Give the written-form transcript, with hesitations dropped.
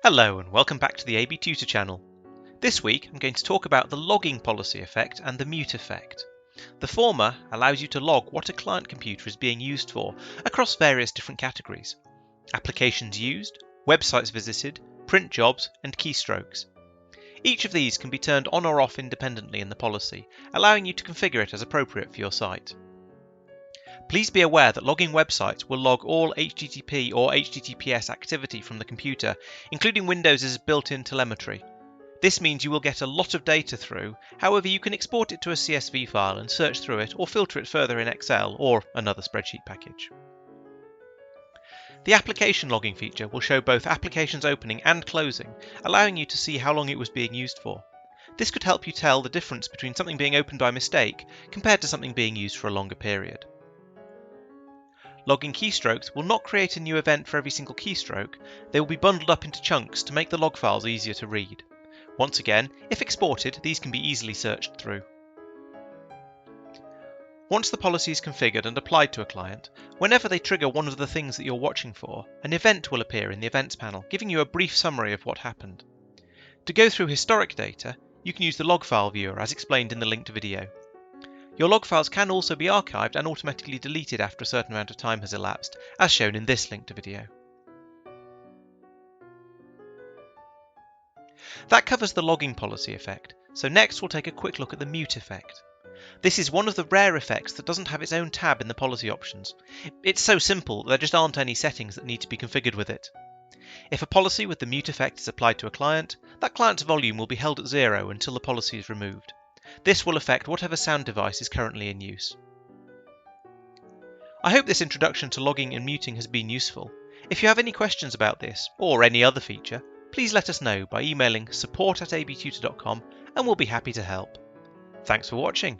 Hello and welcome back to the AB Tutor channel. This week I'm going to talk about the logging policy effect and the mute effect. The former allows you to log what a client computer is being used for across various different categories: applications used, websites visited, print jobs and keystrokes. Each of these can be turned on or off independently in the policy, allowing you to configure it as appropriate for your site. Please be aware that logging websites will log all HTTP or HTTPS activity from the computer, including Windows' built-in telemetry. This means you will get a lot of data through, however you can export it to a CSV file and search through it or filter it further in Excel or another spreadsheet package. The application logging feature will show both applications opening and closing, allowing you to see how long it was being used for. This could help you tell the difference between something being opened by mistake compared to something being used for a longer period. Logging keystrokes will not create a new event for every single keystroke. They will be bundled up into chunks to make the log files easier to read. Once again, if exported, these can be easily searched through. Once the policy is configured and applied to a client, whenever they trigger one of the things that you're watching for, an event will appear in the Events panel, giving you a brief summary of what happened. To go through historic data, you can use the log file viewer as explained in the linked video. Your log files can also be archived and automatically deleted after a certain amount of time has elapsed, as shown in this linked video. That covers the logging policy effect, so next we'll take a quick look at the mute effect. This is one of the rare effects that doesn't have its own tab in the policy options. It's so simple there just aren't any settings that need to be configured with it. If a policy with the mute effect is applied to a client, that client's volume will be held at 0 until the policy is removed. This will affect whatever sound device is currently in use. I hope this introduction to logging and muting has been useful. If you have any questions about this, or any other feature, please let us know by emailing support@abtutor.com and we'll be happy to help. Thanks for watching.